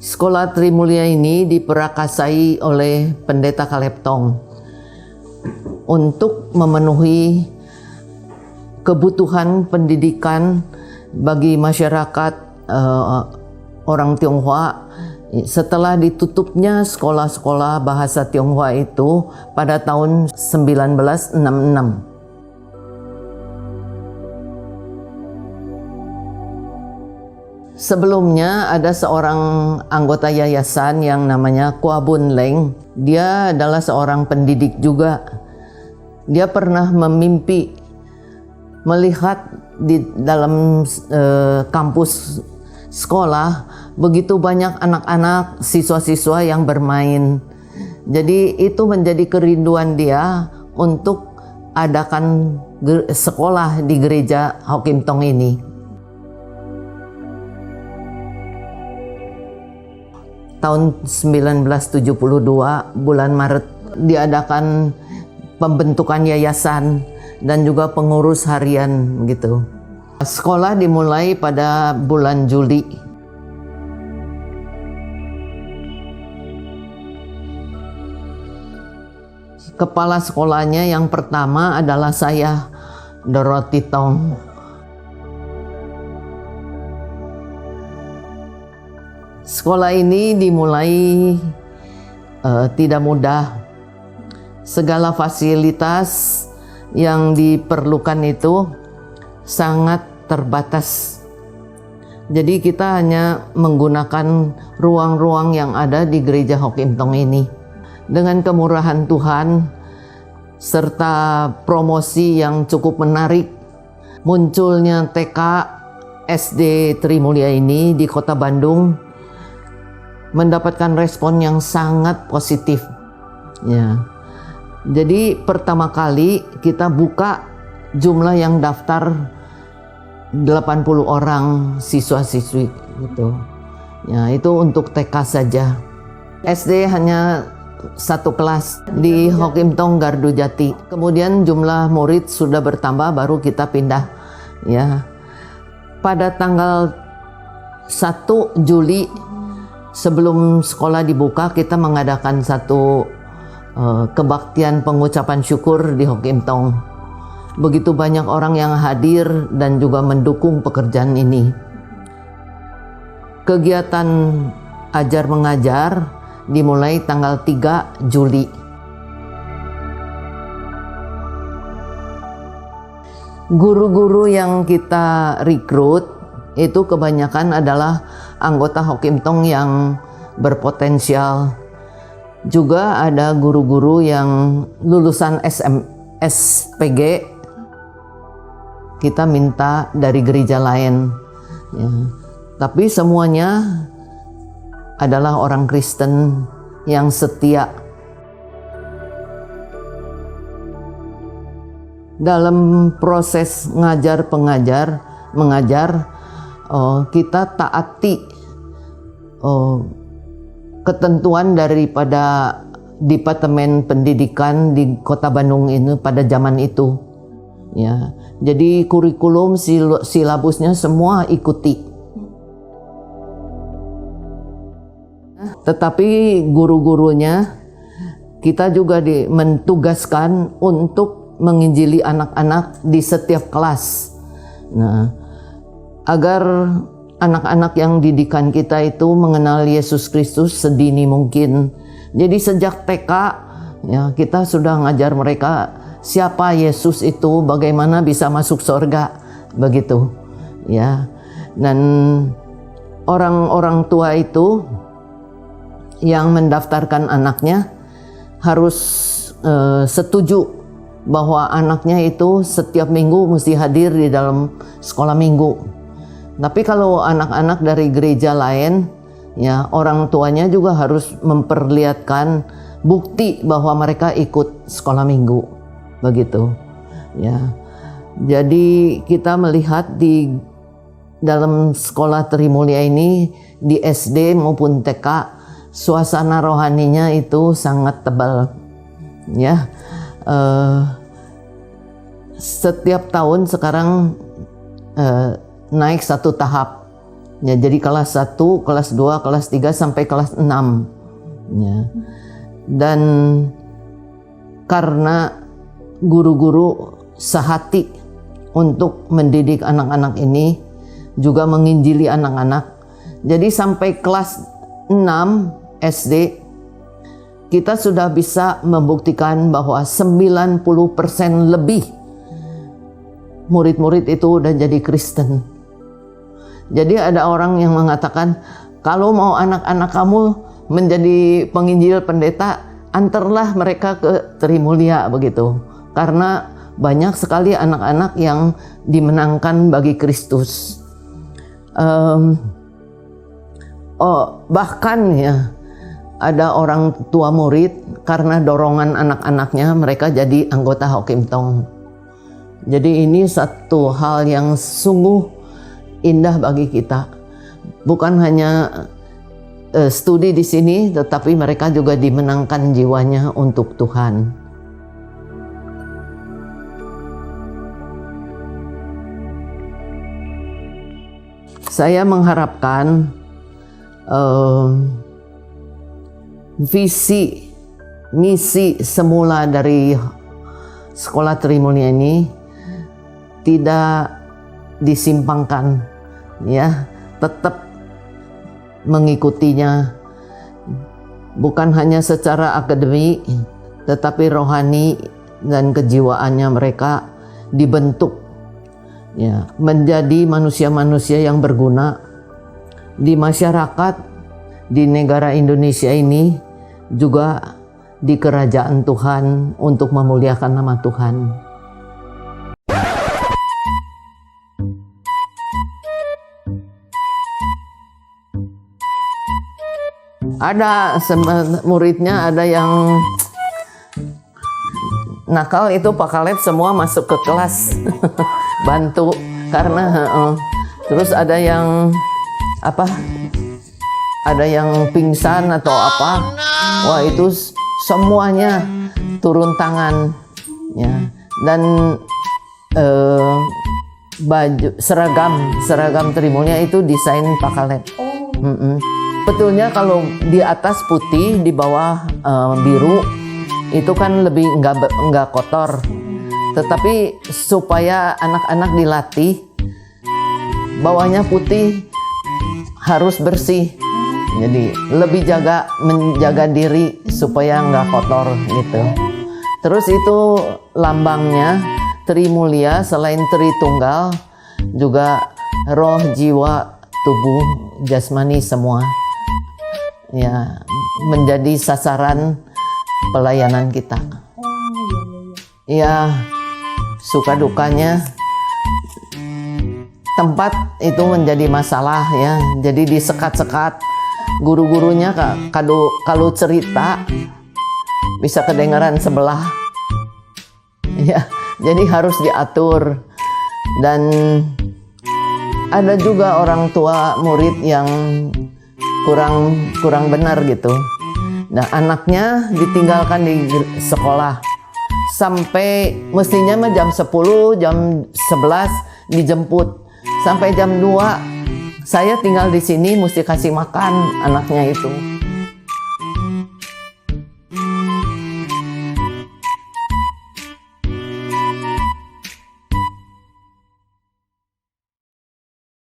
Sekolah Trimulya ini diperakasai oleh Pendeta Kaleptong untuk memenuhi kebutuhan pendidikan bagi masyarakat orang Tionghoa setelah ditutupnya sekolah-sekolah bahasa Tionghoa itu pada tahun 1966. Sebelumnya ada seorang anggota yayasan yang namanya Kua Bun Leng. Dia adalah seorang pendidik juga. Dia pernah memimpi melihat di dalam kampus sekolah begitu banyak anak-anak, siswa-siswa yang bermain. Jadi itu menjadi kerinduan dia untuk adakan sekolah di gereja Hokim Tong ini. Tahun 1972 bulan Maret diadakan pembentukan yayasan dan juga pengurus harian gitu. Sekolah dimulai pada bulan Juli. Kepala sekolahnya yang pertama adalah saya, Dorothy Tong. Sekolah ini dimulai tidak mudah. Segala fasilitas yang diperlukan itu sangat terbatas. Jadi kita hanya menggunakan ruang-ruang yang ada di gereja Hokim Tong ini. Dengan kemurahan Tuhan serta promosi yang cukup menarik, munculnya TK SD Trimulya ini di Kota Bandung mendapatkan respon yang sangat positif. Ya. Jadi pertama kali kita buka jumlah yang daftar 80 orang siswa-siswi gitu. Ya, itu untuk TK saja. SD hanya satu kelas di Hokim Tong Gardu Jati. Kemudian jumlah murid sudah bertambah, baru kita pindah. Ya. Pada tanggal 1 Juli sebelum sekolah dibuka, kita mengadakan satu kebaktian pengucapan syukur di Hokim Tong. Begitu banyak orang yang hadir dan juga mendukung pekerjaan ini. Kegiatan ajar mengajar dimulai tanggal 3 Juli. Guru-guru yang kita rekrut itu kebanyakan adalah anggota Hokim Tong yang berpotensial. Juga ada guru-guru yang lulusan SPG, kita minta dari gereja lain. Ya. Tapi semuanya adalah orang Kristen yang setia. Dalam proses mengajar, kita taati ketentuan daripada Departemen Pendidikan di Kota Bandung ini pada zaman itu. Ya, jadi kurikulum silabusnya semua ikuti. Tetapi guru-gurunya kita juga mentugaskan untuk menginjili anak-anak di setiap kelas. Nah, agar anak-anak yang didikan kita itu mengenal Yesus Kristus sedini mungkin. Jadi sejak TK ya, kita sudah ngajar mereka siapa Yesus itu, bagaimana bisa masuk surga, begitu ya. Dan orang-orang tua itu yang mendaftarkan anaknya harus setuju bahwa anaknya itu setiap minggu mesti hadir di dalam sekolah minggu. Tapi kalau anak-anak dari gereja lain, ya orang tuanya juga harus memperlihatkan bukti bahwa mereka ikut sekolah minggu, begitu. Ya, jadi kita melihat di dalam sekolah Trimulya ini di SD maupun TK, suasana rohaninya itu sangat tebal. Ya, setiap tahun sekarang naik satu tahap. Ya, jadi kelas 1, kelas 2, kelas 3 sampai kelas 6. Ya. Dan karena guru-guru sehati untuk mendidik anak-anak ini, juga menginjili anak-anak. Jadi sampai kelas 6 SD kita sudah bisa membuktikan bahwa 90% lebih murid-murid itu udah jadi Kristen. Jadi ada orang yang mengatakan, kalau mau anak-anak kamu menjadi penginjil pendeta, antarlah mereka ke Trimulya begitu. Karena banyak sekali anak-anak yang dimenangkan bagi Kristus. Bahkan ya, ada orang tua murid karena dorongan anak-anaknya mereka jadi anggota Hokim Tong. Jadi ini satu hal yang sungguh indah bagi kita. Bukan hanya studi di sini, tetapi mereka juga dimenangkan jiwanya untuk Tuhan. Saya mengharapkan visi, misi semula dari Sekolah Trimulya ini tidak disimpangkan, ya, tetap mengikutinya, bukan hanya secara akademik, tetapi rohani dan kejiwaannya mereka dibentuk, ya, menjadi manusia-manusia yang berguna di masyarakat, di negara Indonesia ini, juga di kerajaan Tuhan untuk memuliakan nama Tuhan. Ada muridnya, ada yang nakal, itu Pak Kaleb semua masuk ke kelas bantu karena terus ada yang ada yang pingsan atau apa, wah itu semuanya turun tangan, ya. Dan baju seragam Trimulya itu desain Pak Kaleb. Betulnya kalau di atas putih, di bawah biru, itu kan lebih enggak kotor. Tetapi supaya anak-anak dilatih, bawahnya putih harus bersih. Jadi lebih menjaga diri supaya enggak kotor gitu. Terus itu lambangnya Trimulya, selain Tritunggal, juga roh, jiwa, tubuh, jasmani semua, ya, menjadi sasaran pelayanan kita. Ya, suka dukanya tempat itu menjadi masalah, ya. Jadi disekat-sekat, guru-gurunya kalau cerita bisa kedengaran sebelah, ya. Jadi harus diatur. Dan ada juga orang tua murid yang kurang benar gitu. Nah, anaknya ditinggalkan di sekolah sampai mestinya jam 10, jam 11 dijemput. Sampai jam 2 saya tinggal di sini mesti kasih makan anaknya itu.